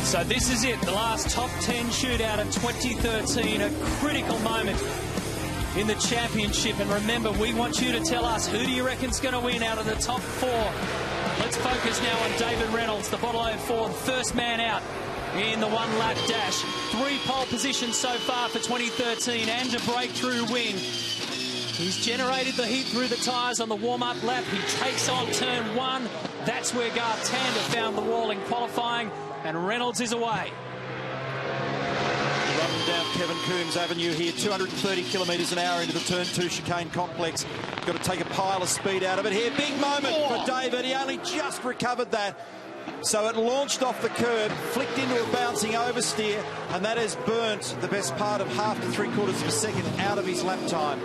So this is it, the last top 10 shootout of 2013, a critical moment in the championship. And remember, we want you to tell us, who do you reckon's going to win out of the top 4? Let's focus now on David Reynolds, the Bottle 04, first man out in the one-lap dash. 3 pole positions so far for 2013 and a breakthrough win. He's generated the heat through the tyres on the warm-up lap. He takes on turn 1. That's where Garth Tander found the wall in qualifying, and Reynolds is away. Running down Kevin Coombs Avenue here, 230 kilometres an hour into the turn 2 chicane complex. Got to take a pile of speed out of it here. Big moment for David. He only just recovered that. So it launched off the curb, flicked into a bouncing oversteer, and that has burnt the best part of half to 3/4 of a second out of his lap time.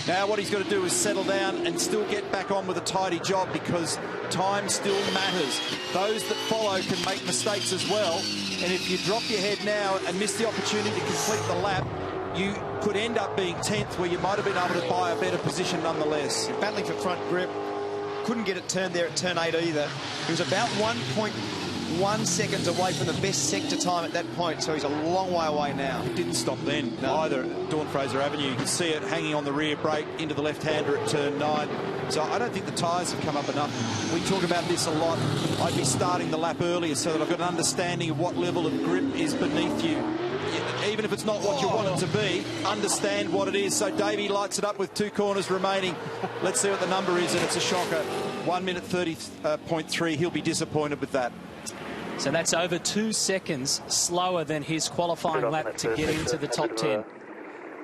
Now what he's got to do is settle down and still get back on with a tidy job, because time still matters. Those that follow can make mistakes as well, and if you drop your head now and miss the opportunity to complete the lap, you could end up being 10th, where you might have been able to buy a better position nonetheless. You're battling for front grip. Couldn't get it turned there at turn 8 either. He was about 1.1 seconds away from the best sector time at that point, so he's a long way away now. It didn't stop then either at Dawn Fraser Avenue. You can see it hanging on the rear brake into the left-hander at turn 9. So I don't think the tyres have come up enough. We talk about this a lot. I'd be starting the lap earlier so that I've got an understanding of what level of grip is beneath you. Even if it's not what you want it to be, understand what it is. So Davey lights it up with 2 corners remaining. Let's see what the number is, and it's a shocker. 1 minute 30.3. He'll be disappointed with that. So that's over 2 seconds slower than his qualifying lap to get into the top 10.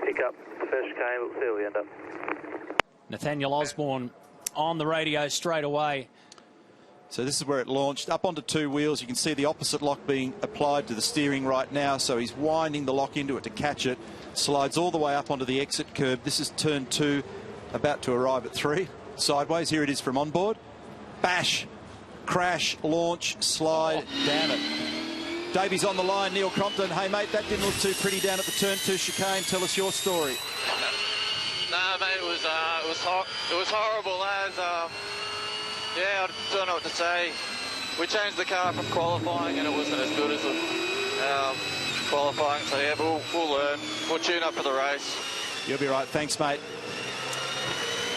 Pick up the first chicane, we'll see where we end up. Nathaniel Osborne on the radio straight away. So this is where it launched up onto 2 wheels. You can see the opposite lock being applied to the steering right now. So he's winding the lock into it to catch it. Slides all the way up onto the exit curb. This is turn 2, about to arrive at 3. Sideways, here it is from on board. Bash, crash, launch, slide, damn it. Davies on the line, Neil Crompton. Hey mate, that didn't look too pretty down at the turn 2 chicane. Tell us your story. No mate, it was horrible as yeah, I don't know what to say. We changed the car from qualifying and it wasn't as good as qualifying. So yeah, we'll learn. We'll tune up for the race. You'll be right. Thanks, mate.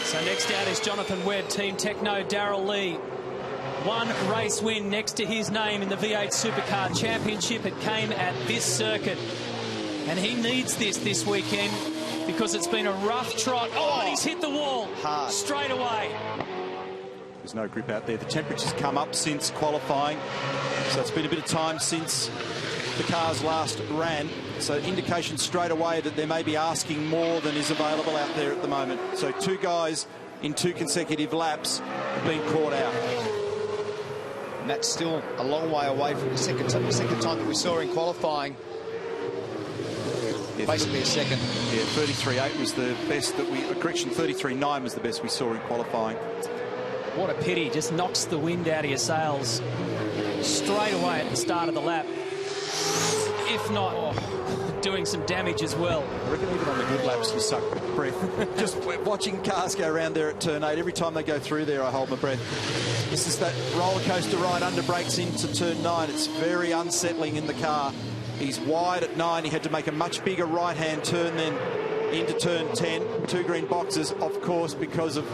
So next out is Jonathan Webb, Team Techno, Darrell Lee. 1 race win next to his name in the V8 Supercar Championship. It came at this circuit. And he needs this weekend, because it's been a rough trot. Oh, and he's hit the wall straight away. There's no grip out there. The temperature's come up since qualifying, so it's been a bit of time since the cars last ran. So indication straight away that they may be asking more than is available out there at the moment. So 2 guys in 2 consecutive laps have been caught out. And that's still a long way away from the second time that we saw in qualifying. Yeah, basically a second. Yeah, 33.8 was the best that we... Correction, 33.9 was the best we saw in qualifying. What a pity. Just knocks the wind out of your sails straight away at the start of the lap. If not, doing some damage as well. I reckon even on the good laps you suck breath. Just watching cars go around there at turn 8, every time they go through there I hold my breath. This is that roller coaster ride under brakes into turn 9. It's very unsettling in the car. He's wide at 9. He had to make a much bigger right-hand turn then into turn 10. 2 green boxes, of course, because of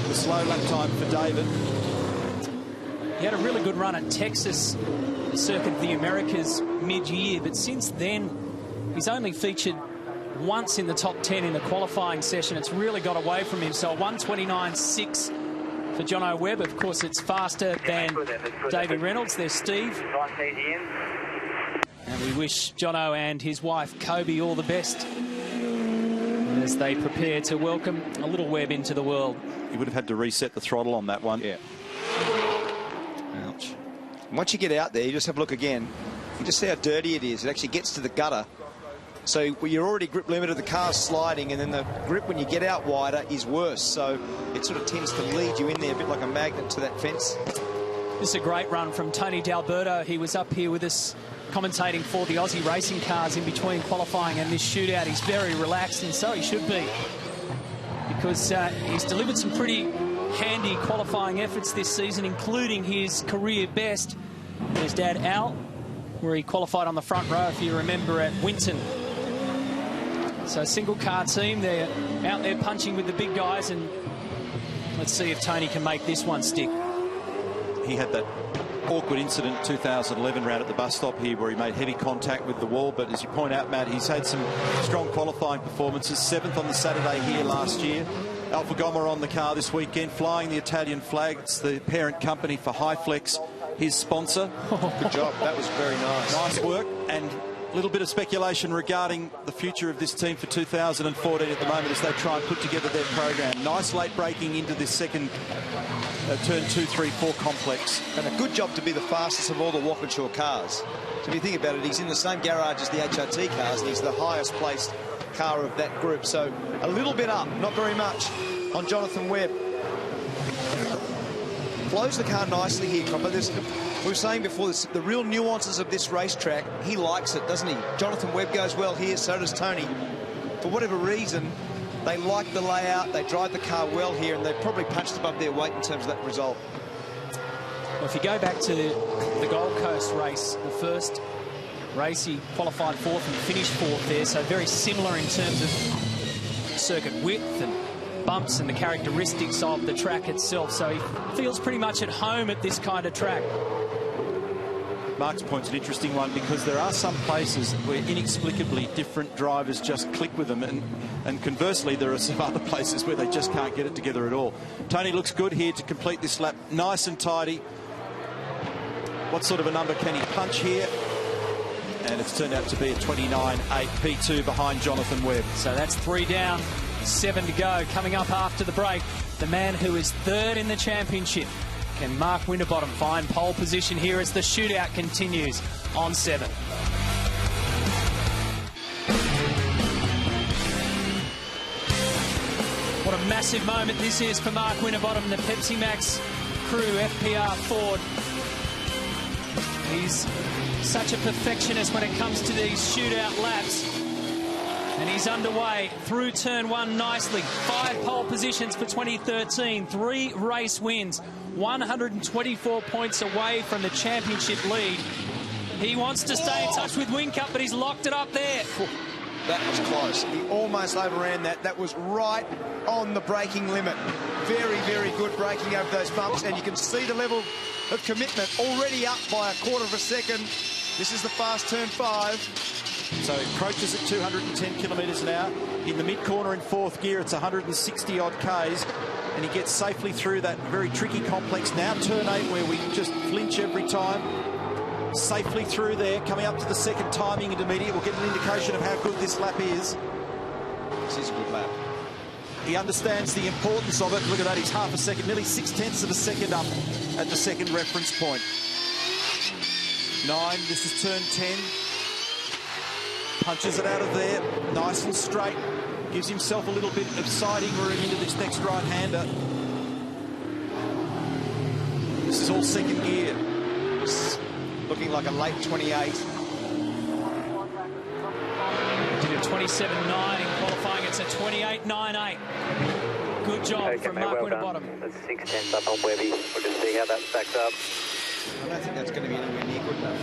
the slow lap time for David. He had a really good run at Texas, the Circuit of the Americas mid-year, but since then he's only featured once in the top 10 in the qualifying session. It's really got away from him. So 1:29.6 for Jono Webb. Of course, it's faster than Davey Reynolds. There's Steve. And we wish Jono and his wife Kobe all the best as they prepare to welcome a little Webb into the world. He would have had to reset the throttle on that one. Yeah. Ouch. And once you get out there, you just have a look again. You just see how dirty it is. It actually gets to the gutter. So you're already grip limited, the car's sliding, and then the grip when you get out wider is worse. So it sort of tends to lead you in there a bit like a magnet to that fence. This is a great run from Tony D'Alberto. He was up here with us commentating for the Aussie racing cars in between qualifying and this shootout. He's very relaxed, and so he should be, because he's delivered some pretty handy qualifying efforts this season, including his career best. His dad, Al, where he qualified on the front row, if you remember, at Winton. So single car team, they're out there punching with the big guys, and let's see if Tony can make this one stick. He had that awkward incident in 2011 round at the bus stop here where he made heavy contact with the wall, but as you point out, Matt, he's had some strong qualifying performances. 7th on the Saturday here last year. Alfa Gomma on the car this weekend, flying the Italian flag. It's the parent company for Highflex, his sponsor. Good job. That was very nice. Nice work. And a little bit of speculation regarding the future of this team for 2014 at the moment as they try and put together their program. Nice late braking into this second turn 2, 3, 4 complex. And a good job to be the fastest of all the Walkinshaw cars. So if you think about it, he's in the same garage as the HRT cars, and he's the highest placed car of that group. So a little bit up, not very much, on Jonathan Webb. Flows the car nicely here, Cropper. We were saying before, the real nuances of this racetrack, he likes it, doesn't he? Jonathan Webb goes well here, so does Tony. For whatever reason, they like the layout, they drive the car well here, and they've probably punched above their weight in terms of that result. Well, if you go back to the Gold Coast race, the first race, he qualified 4th and finished 4th there, so very similar in terms of circuit width and bumps and the characteristics of the track itself. So he feels pretty much at home at this kind of track. Mark's point's an interesting one because there are some places where inexplicably different drivers just click with them, and conversely there are some other places where they just can't get it together at all. Tony looks good here to complete this lap, nice and tidy. What sort of a number can he punch here? And it's turned out to be a 29.8 P2 behind Jonathan Webb. So that's 3 down, 7 to go. Coming up after the break, the man who is 3rd in the championship. Can Mark Winterbottom find pole position here as the shootout continues on 7? What a massive moment this is for Mark Winterbottom, the Pepsi Max crew, FPR Ford. He's such a perfectionist when it comes to these shootout laps. And he's underway through turn 1 nicely. 5 pole positions for 2013, 3 race wins, 124 points away from the championship lead. He wants to stay in touch with Whincup, but he's locked it up there. That was close. He almost overran that. That was right on the braking limit. Very, very good braking over those bumps, and you can see the level of commitment already up by 1/4 of a second. This is the fast turn 5. So approaches at 210 kilometres an hour. In the mid-corner in 4th gear, it's 160-odd Ks. And he gets safely through that very tricky complex. Now turn 8, where we just flinch every time. Safely through there. Coming up to the second timing intermediate. We'll get an indication of how good this lap is. This is a good lap. He understands the importance of it. Look at that, he's half a second, nearly 0.6 of a second up at the second reference point. 9, this is turn 10. Punches it out of there, nice and straight. Gives himself a little bit of siding room into this next right-hander. This is all second gear. Looking like a late 28. Did a 27.9 in qualifying. It's a 28.98. Good job from Mark Winterbottom. That's 6/10 up on Webby. We'll just see how that stacks up. I don't think that's going to be anywhere near good enough.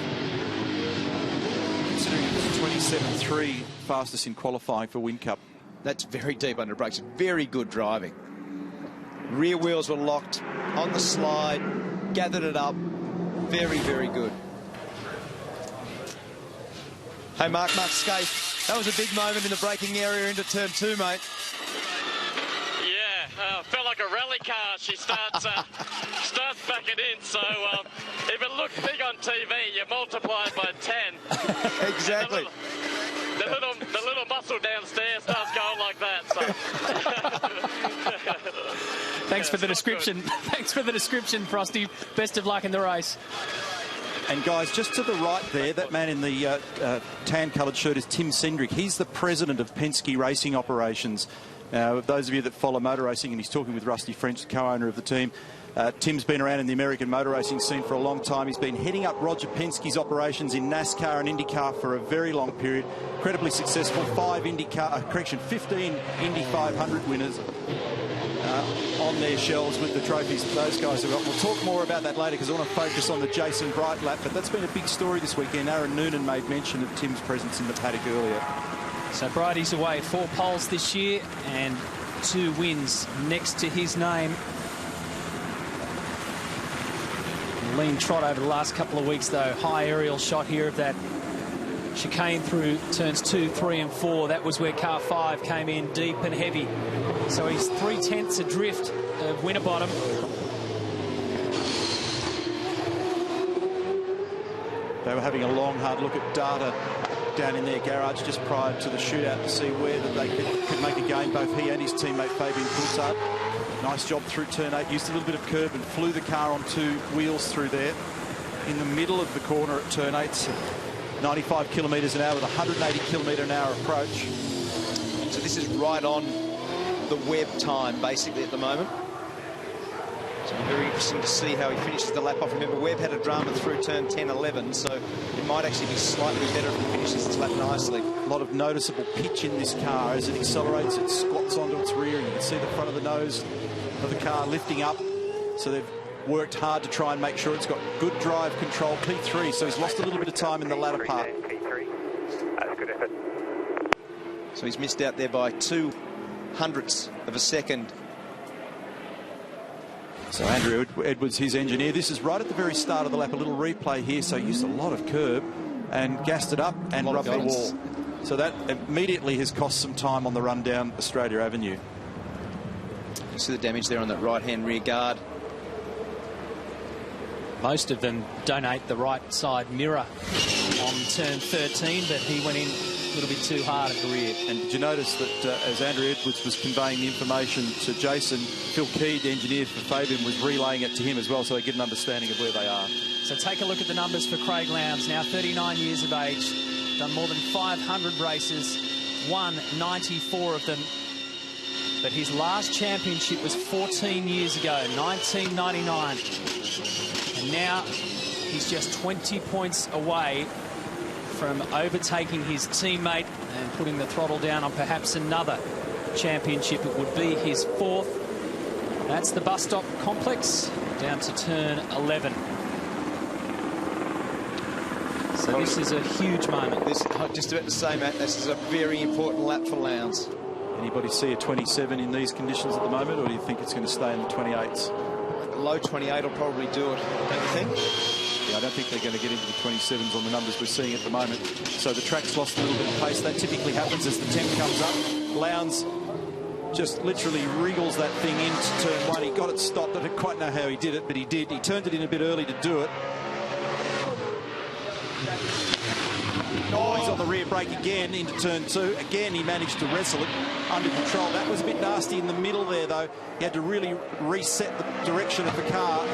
Considering it was 27.3 fastest in qualifying for Whincup. That's very deep under brakes. Very good driving. Rear wheels were locked on the slide, gathered it up. Very, very good. Hey, Mark Scaife, that was a big moment in the braking area into turn 2, mate. Yeah, felt like a rally car. She starts backing in. So if it looked big on TV, you multiply it by 10. Exactly. The little muscle downstairs starts going like that. So. Thanks for the description. Thanks for the description, Frosty. Best of luck in the race. And guys, just to the right there, that man in the tan-coloured shirt is Tim Cindric. He's the president of Penske Racing Operations. Those of you that follow motor racing, and he's talking with Rusty French, co-owner of the team. Tim's been around in the American motor racing scene for a long time. He's been heading up Roger Penske's operations in NASCAR and IndyCar for a very long period. Incredibly successful. 15 Indy 500 winners. filling their shelves with the trophies that those guys have got. We'll talk more about that later because I want to focus on the Jason Bright lap, but that's been a big story this weekend. Aaron Noonan made mention of Tim's presence in the paddock earlier. So Brighty's away 4 poles this year and 2 wins next to his name. Lean trot over the last couple of weeks, though. High aerial shot here of that chicane through turns 2, 3 and 4. That was where car 5 came in deep and heavy. So he's 3/10 adrift of Winterbottom. They were having a long, hard look at data down in their garage just prior to the shootout to see where that they could make a gain, both he and his teammate Fabian Coulthard. Nice job through turn 8, used a little bit of curb and flew the car on 2 wheels through there. In the middle of the corner at turn 8, 95 kilometres an hour with 180 kilometre an hour approach. So this is right on the Webb time, basically, at the moment. So very interesting to see how he finishes the lap off. Remember, Webb had a drama through turn 10, 11, so it might actually be slightly better if he finishes his lap nicely. A lot of noticeable pitch in this car. As it accelerates, it squats onto its rear, and you can see the front of the nose of the car lifting up. So they've worked hard to try and make sure it's got good drive control. P3, so he's lost a little bit of time in the latter part. P3. That's good effort. So he's missed out there by 0.02 of a second. So Andrew Edwards, his engineer, this is right at the very start of the lap, a little replay here, so he used a lot of curb and gassed it up and rubbed the wall. So that immediately has cost some time on the run down Australia Avenue. You see the damage there on that right-hand rear guard. Most of them donate the right side mirror on turn 13, but he went in a little bit too hard at the rear. And did you notice that as Andrew Edwards was conveying the information to Jason, Phil Keed, the engineer for Fabian, was relaying it to him as well, so they get an understanding of where they are. So take a look at the numbers for Craig Lowndes, now 39 years of age, done more than 500 races, won 94 of them. But his last championship was 14 years ago, 1999. And now he's just 20 points away from overtaking his teammate and putting the throttle down on perhaps another championship. It would be his 4th. That's the bus stop complex down to turn 11. So this is a huge moment. Just about to say, Matt, this is a very important lap for Lowndes. Anybody see a 27 in these conditions at the moment, or do you think it's going to stay in the 28s? A low 28 will probably do it, don't you think? Yeah, I don't think they're going to get into the 27s on the numbers we're seeing at the moment. So the track's lost a little bit of pace. That typically happens as the temp comes up. Lowndes just literally wriggles that thing into turn 1. He got it stopped. I don't quite know how he did it, but he did. He turned it in a bit early to do it. Oh, he's on the rear brake again into turn 2. Again, he managed to wrestle it under control. That was a bit nasty in the middle there, though. He had to really reset the direction of the car.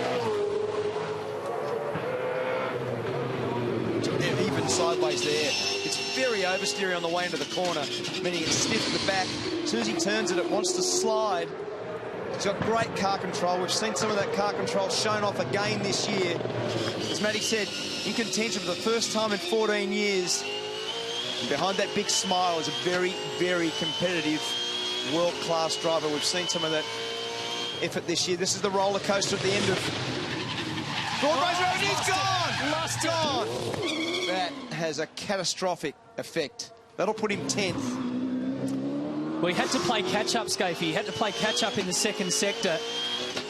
Even sideways there. It's very oversteery on the way into the corner, meaning it's stiff at the back. As soon as he turns it, it wants to slide. He's got great car control. We've seen some of that car control shown off again this year. As Matty said, in contention for the first time in 14 years. And behind that big smile is a very, very competitive world-class driver. We've seen some of that effort this year. This is the roller coaster at the end of... He's gone! Lost it. Gone! That has a catastrophic effect. That'll put him 10th. Well, he had to play catch-up, Scafey. He had to play catch-up in the second sector,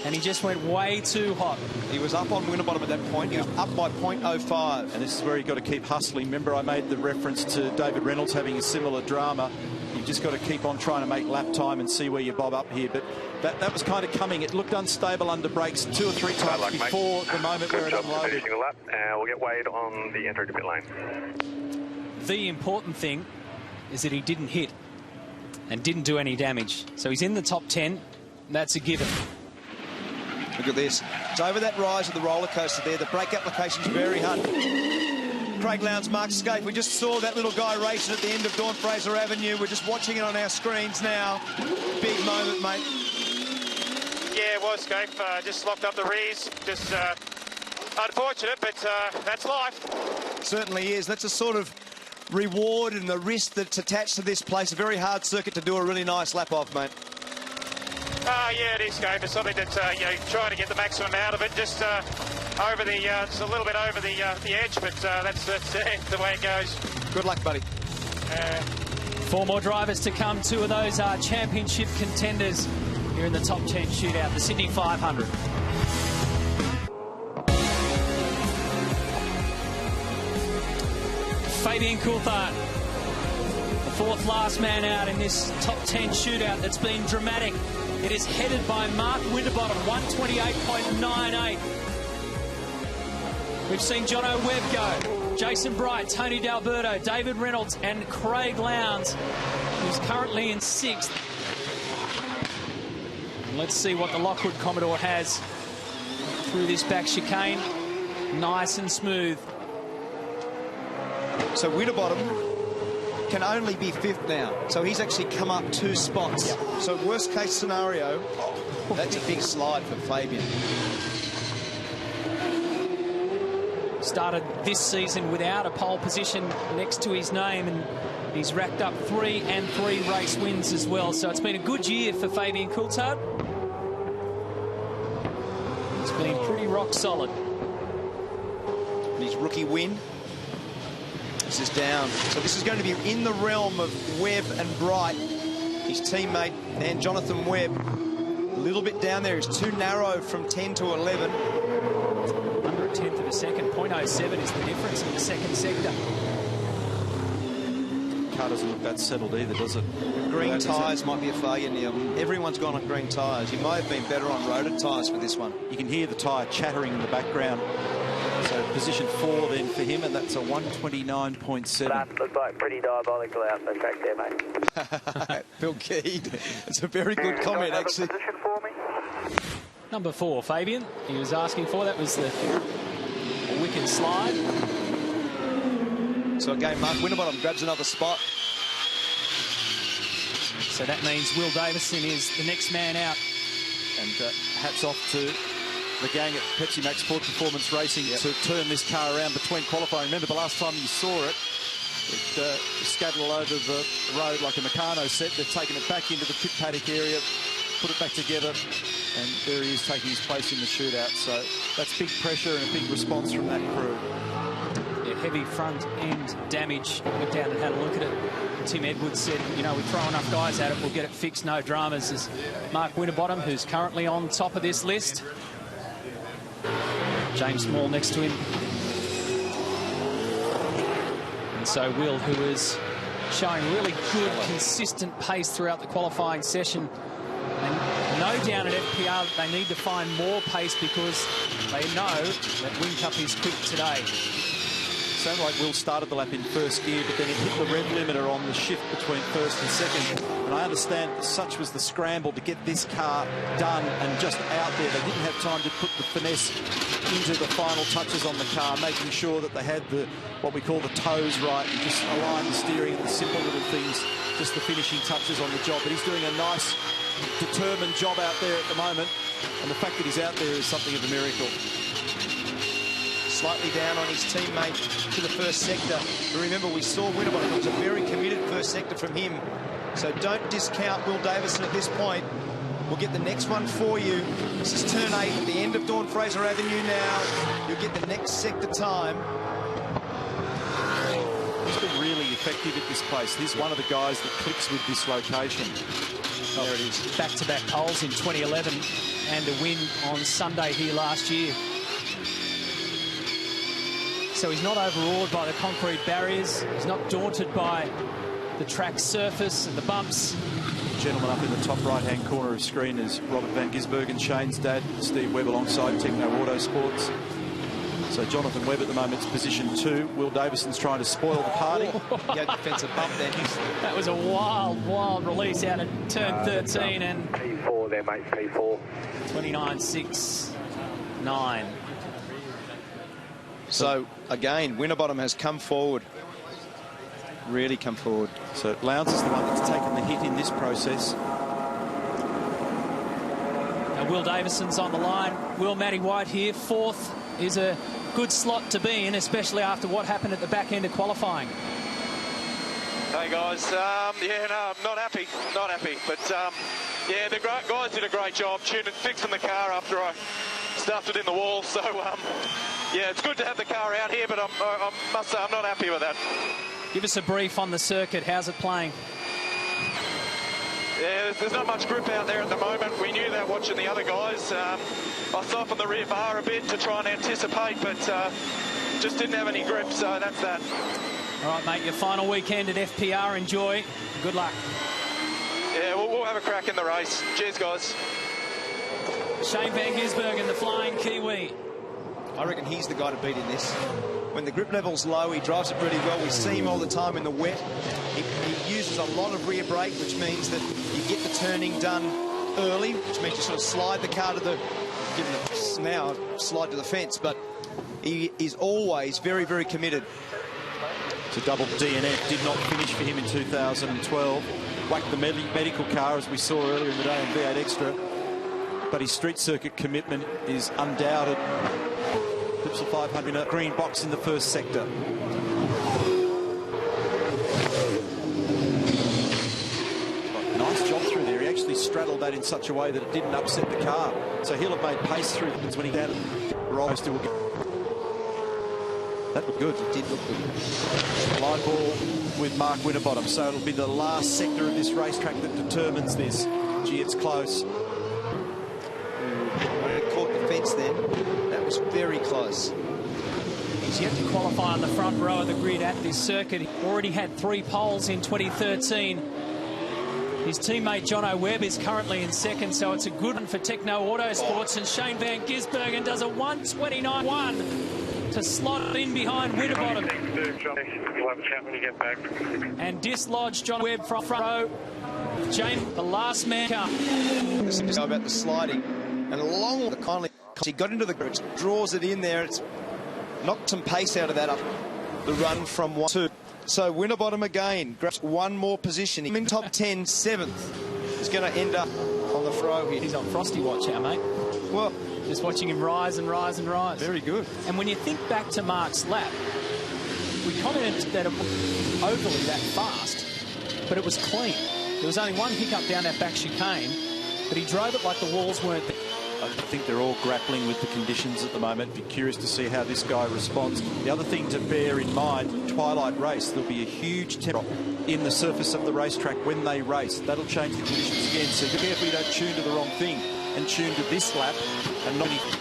and he just went way too hot. He was up on Winterbottom at that point. He was up by 0.05. And this is where you've got to keep hustling. Remember, I made the reference to David Reynolds having a similar drama. You've just got to keep on trying to make lap time and see where you bob up here. But that was kind of coming. It looked unstable under brakes 2 or 3 times before the moment where it unloaded. Finishing the lap, and we'll get Wade on the entry to pit lane. The important thing is that he didn't hit and didn't do any damage. So he's in the top 10. That's a given. Look at this. It's over that rise of the roller coaster there. The brake application's very hard. Craig Lowndes, Mark Scaife. We just saw that little guy racing at the end of Dawn Fraser Avenue. We're just watching it on our screens now. Big moment, mate. Yeah, it was, Scaife. Just locked up the rears. Just unfortunate, but that's life. Certainly is. That's a sort of reward and the risk that's attached to this place. A very hard circuit to do a really nice lap off, mate. Yeah, it is, Gabe. It's something that, you know, try to get the maximum out of it, just over the, just a little bit over the edge, but that's the way it goes. Good luck, buddy. 4 more drivers to come. 2 of those are championship contenders here in the top 10 shootout, the Sydney 500. Fabian Coulthard, the 4th last man out in this top 10 shootout that's been dramatic. It is headed by Mark Winterbottom, 128.98. We've seen Jono Webb go, Jason Bright, Tony D'Alberto, David Reynolds and Craig Lowndes, who's currently in 6th. And let's see what the Lockwood Commodore has through this back chicane. Nice and smooth. So Winterbottom can only be 5th now. So he's actually come up 2 spots. Yep. So worst case scenario, that's a big slide for Fabian. Started this season without a pole position next to his name, and he's racked up 3 race wins as well. So it's been a good year for Fabian Coulthard. It's been pretty rock solid. And his rookie win. This is down. So this is going to be in the realm of Webb and Bright. His teammate and Jonathan Webb. A little bit down there. He's too narrow from 10 to 11. Under a 10th of a second. 0.07 is the difference in the second sector. Car doesn't look that settled either, does it? Green tyres might be a failure, Neil. Everyone's gone on green tyres. You might have been better on roaded tyres for this one. You can hear the tyre chattering in the background. So position 4 then for him, and that's a 129.7. That looks like pretty diabolical out the track there, mate. Phil Keed. It's a very good comment, actually. Position for me? Number 4, Fabian. He was asking for that was the wicked slide. So again, Mark Winterbottom grabs another spot. So that means Will Davison is the next man out. And hats off to the gang at Pepsi Max Sport Performance Racing to turn this car around between qualifying. Remember the last time you saw it, it scattered all over the road like a Meccano set. They've taken it back into the pit paddock area, put it back together, and there he is taking his place in the shootout. So that's big pressure and a big response from that crew. Yeah, heavy front end damage. Went down and had a look at it. Tim Edwards said, you know, we throw enough guys at it, we'll get it fixed, no dramas. As Mark Winterbottom, who's currently on top of this list. James Small next to him. And so Will, who is showing really good, consistent pace throughout the qualifying session. And no down at FPR that they need to find more pace because they know that Whincup is quick today. Sounded like Will started the lap in first gear, but then it hit the rev limiter on the shift between first and second. And I understand such was the scramble to get this car done and just out there. They didn't have time to put the finesse into the final touches on the car, making sure that they had the what we call the toes right and just align the steering and the simple little things, just the finishing touches on the job. But he's doing a nice, determined job out there at the moment. And the fact that he's out there is something of a miracle. Slightly down on his teammate to the first sector. But remember, we saw Winterbottom. It was a very committed first sector from him. So don't discount Will Davison at this point. We'll get the next one for you. This is turn 8 at the end of Dawn Fraser Avenue now. You'll get the next sector time. He's been really effective at this place. He's one of the guys that clicks with this location. There it is. Back-to-back poles in 2011 and a win on Sunday here last year. So he's not overawed by the concrete barriers. He's not daunted by the track surface and the bumps. The gentleman up in the top right-hand corner of the screen is Robert Van Gisbergen, Shane's dad, Steve Webb alongside Techno Autosports. So Jonathan Webb at the moment is position 2. Will Davison's trying to spoil the party. Yeah, defensive bump there. That was a wild, wild release out at turn 13 and P4 there, mate, P4. 29.69. So, again, Winterbottom has come forward. Really come forward. So Lowndes is the one that's taken the hit in this process. Now Will Davison's on the line. Will Matty White here. 4th is a good slot to be in, especially after what happened at the back end of qualifying. Hey guys, yeah, no, I'm not happy, but Yeah, the guys did a great job fixing the car after I stuffed it in the wall. So, yeah, it's good to have the car out here, but I must say I'm not happy with that. Give us a brief on the circuit. How's it playing? Yeah, there's not much grip out there at the moment. We knew that watching the other guys. I softened the rear bar a bit to try and anticipate, but just didn't have any grip, so that's that. All right, mate, your final weekend at FPR. Enjoy. Good luck. Yeah, we'll have a crack in the race. Cheers, guys. Shane Van Gisbergen, the Flying Kiwi. I reckon he's the guy to beat in this. When the grip level's low, he drives it really well. We see him all the time in the wet. He uses a lot of rear brake, which means that you get the turning done early, which means you sort of slide the car to the, give him the now slide to the fence, but he is always very, very committed. To double DNF, did not finish for him in 2012. Whacked the medical car, as we saw earlier in the day, in V8 Extra. But his street circuit commitment is undoubted. Clipsal 500 in a green box in the first sector. Nice job through there. He actually straddled that in such a way that it didn't upset the car. So he'll have made pace through things when he down at still. That looked good. It did look good. Line ball with Mark Winterbottom. So it'll be the last sector of this racetrack that determines this. Gee, it's close. Caught the fence then. That was very close. He's yet to qualify on the front row of the grid at this circuit. He already had 3 poles in 2013. His teammate Jono Webb is currently in second, so it's a good one for Techno Autosports. And Shane Van Gisbergen does a 1:29.1 to slot in behind Winterbottom. You'll have a chat when you get back. And dislodge John Webb from front row. James, the last man car. This is about the sliding. And along the kindly, he got into the grip, draws it in there. It's knocked some pace out of that up the run from 1-2. So Winterbottom again grabs one more position. In top 10, 7th. He's going to end up on the throw here. He's on Frosty watch now, mate. Well, just watching him rise and rise and rise. Very good. And when you think back to Mark's lap, we commented that it wasn't overly that fast, but it was clean. There was only one hiccup down that back chicane, but he drove it like the walls weren't there. I think they're all grappling with the conditions at the moment. Be curious to see how this guy responds. The other thing to bear in mind, twilight race, there'll be a huge temp in the surface of the racetrack when they race. That'll change the conditions again, so be careful you don't tune to the wrong thing and tune to this lap and not anything.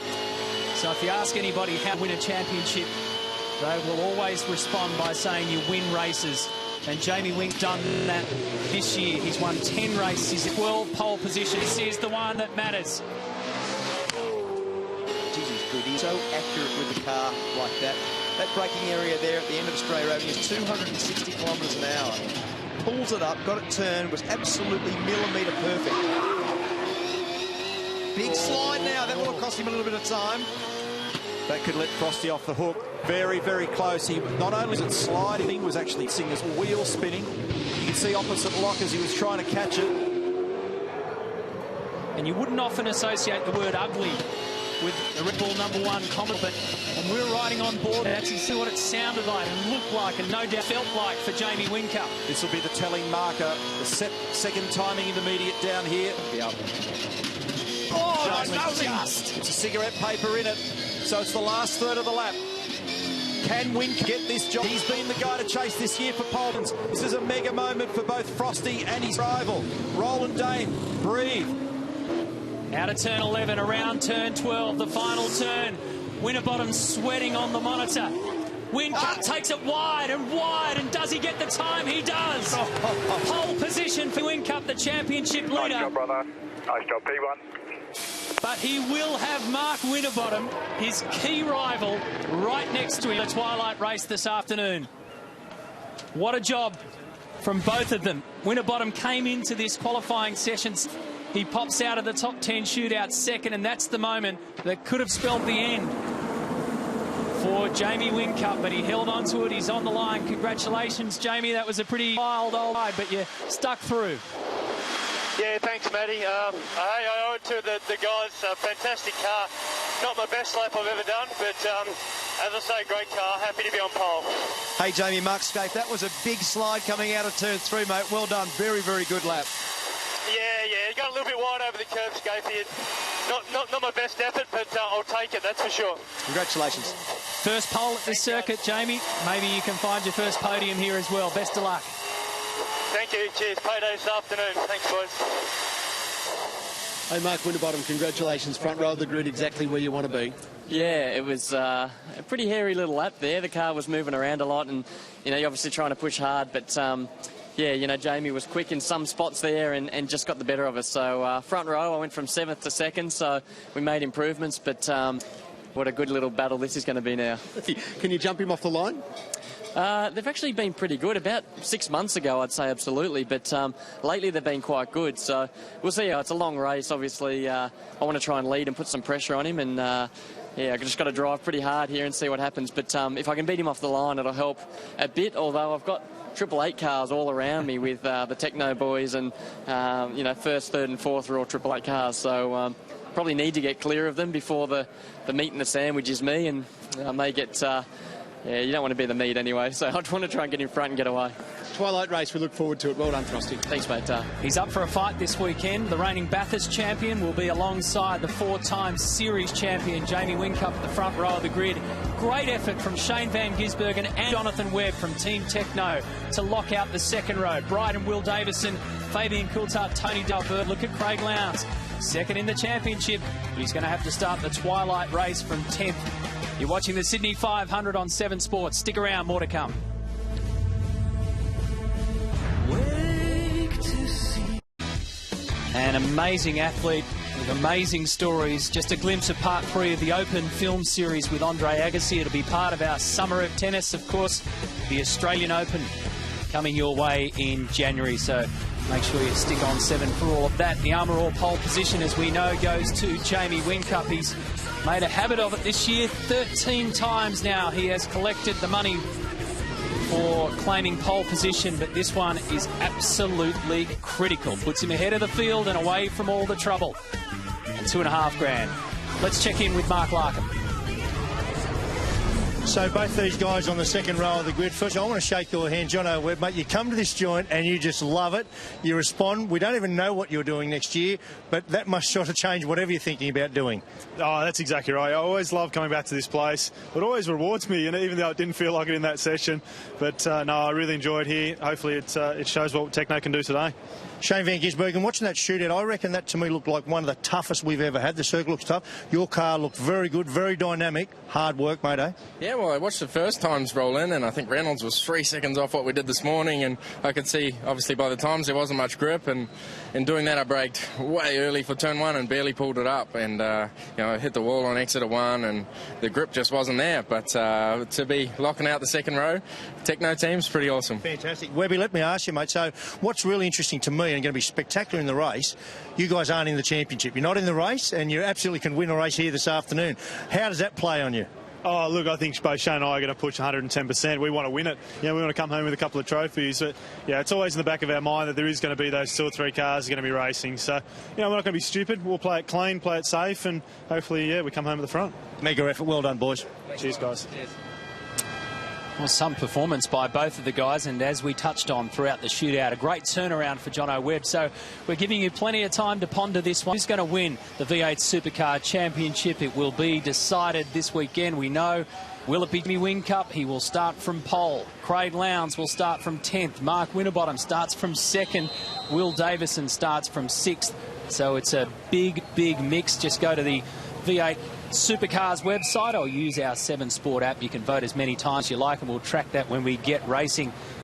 So if you ask anybody how to win a championship, they will always respond by saying you win races. And Jamie Wink's done that this year. He's won 10 races. He's at 12 pole position. This is the one that matters. He's so accurate with the car like that. That braking area there at the end of Australia Avenue is 260 kilometres an hour. Pulls it up, got it turned, was absolutely millimetre perfect. Big slide now. That will have cost him a little bit of time. That could let Frosty off the hook. Very, very close. He not only was it sliding, he was actually seeing his wheel spinning. You can see opposite lock as he was trying to catch it. And you wouldn't often associate the word ugly with the Red Bull #1 comment, but and we're riding on board and actually see what it sounded like and looked like and no doubt felt like for Jamie Whincup. This will be the telling marker. The second timing intermediate down here. Oh, just. It's a cigarette paper in it. So it's the last third of the lap. Can Whincup get this job? He's been the guy to chase this year for Poldens. This is a mega moment for both Frosty and his rival. Roland Dane, breathe. Out of turn 11, around turn 12, the final turn. Winterbottom sweating on the monitor. Whincup takes it wide, and does he get the time? He does. Pole position for Whincup, the championship leader. Nice job, brother. Nice job, P1. But he will have Mark Winterbottom, his key rival, right next to him in the twilight race this afternoon. What a job from both of them. Winterbottom came into this qualifying session. He pops out of the top 10 shootout second, and that's the moment that could have spelled the end for Jamie Whincup, but he held on to it. He's on the line. Congratulations, Jamie. That was a pretty wild old ride, but you stuck through. Yeah, thanks, Matty. Hey, I owe it to the guys. Fantastic car. Not my best lap I've ever done, but as I say, great car. Happy to be on pole. Hey, Jamie, Mark Skate, that was a big slide coming out of turn 3, mate. Well done. Very, very good lap. Yeah, got a little bit wide over the curb, Scapey. Not my best effort, but I'll take it, that's for sure. Congratulations. First pole at this circuit, Jamie. Maybe you can find your first podium here as well. Best of luck. Thank you. Cheers. Payday this afternoon. Thanks, boys. Hey, Mark Winterbottom, congratulations. Front row of the grid, exactly where you want to be. Yeah, it was a pretty hairy little lap there. The car was moving around a lot and, you're obviously trying to push hard. But, yeah, Jamie was quick in some spots there and just got the better of us. So, front row, I went from 7th to 2nd, so we made improvements. But what a good little battle this is going to be now. Can you jump him off the line? They've actually been pretty good. About 6 months ago, I'd say absolutely. But lately, they've been quite good. So we'll see. It's a long race, obviously. I want to try and lead and put some pressure on him. And, yeah, I've just got to drive pretty hard here and see what happens. But if I can beat him off the line, it'll help a bit. Although I've got 888 cars all around me with the Techno boys. And, first, third and fourth are all 888 cars. So probably need to get clear of them before the meat and the sandwich is me. And I may get... yeah, you don't want to be the meat anyway, so I want to try and get in front and get away. Twilight race, we look forward to it. Well done, Frosty. Thanks, mate. He's up for a fight this weekend. The reigning Bathurst champion will be alongside the 4-time series champion Jamie Whincup at the front row of the grid. Great effort from Shane Van Gisbergen and Jonathan Webb from Team Techno to lock out the second row. Bryden Will Davison, Fabian Coulthard, Tony Dalbert. Look at Craig Lowndes, second in the championship, but he's going to have to start the Twilight race from 10th. You're watching the Sydney 500 on 7 Sports. Stick around, more to come. An amazing athlete with amazing stories. Just a glimpse of part 3 of the Open film series with Andre Agassi. It'll be part of our summer of tennis, of course, the Australian Open coming your way in January. So make sure you stick on 7 for all of that. The Armour All pole position, as we know, goes to Jamie Whincup. He's made a habit of it this year. 13 times now he has collected the money for claiming pole position, but this one is absolutely critical. Puts him ahead of the field and away from all the trouble. And $2.5 grand. Let's check in with Mark Larkham. So both these guys on the second row of the grid. First, I want to shake your hand, Jono Webb, mate. You come to this joint and you just love it. You respond. We don't even know what you're doing next year, but that must sort of change whatever you're thinking about doing. Oh, that's exactly right. I always love coming back to this place. It always rewards me, even though it didn't feel like it in that session. But no, I really enjoyed here. Hopefully it shows what Techno can do today. Shane Van Gisbergen, watching that shootout, I reckon that to me looked like one of the toughest we've ever had. The circle looks tough. Your car looked very good, very dynamic. Hard work, mate, eh? Yeah, well, I watched the first times roll in, and I think Reynolds was 3 seconds off what we did this morning, and I could see, obviously, by the times there wasn't much grip, and in doing that I braked way early for turn 1 and barely pulled it up, and I hit the wall on exit 1, and the grip just wasn't there. But to be locking out the second row, Techno team's pretty awesome. Fantastic. Webby, let me ask you, mate, so what's really interesting to me and going to be spectacular in the race, you guys aren't in the championship. You're not in the race, and you absolutely can win a race here this afternoon. How does that play on you? Oh, look, I think both Shane and I are going to push 110%. We want to win it. We want to come home with a couple of trophies. But, yeah, it's always in the back of our mind that there is going to be those 2 or 3 cars going to be racing. So, we're not going to be stupid. We'll play it clean, play it safe, and hopefully, we come home at the front. Mega effort. Well done, boys. Cheers, guys. Cheers. Well, some performance by both of the guys, and as we touched on throughout the shootout, a great turnaround for Jono Webb. So we're giving you plenty of time to ponder this one. Who's going to win the V8 Supercar Championship? It will be decided this weekend, we know. Will it be Jamie Whincup? He will start from pole. Craig Lowndes will start from 10th. Mark Winterbottom starts from 2nd. Will Davison starts from 6th. So it's a big, big mix. Just go to the V8 Supercars website or use our 7 Sport app. You can vote as many times as you like, and we'll track that when we get racing.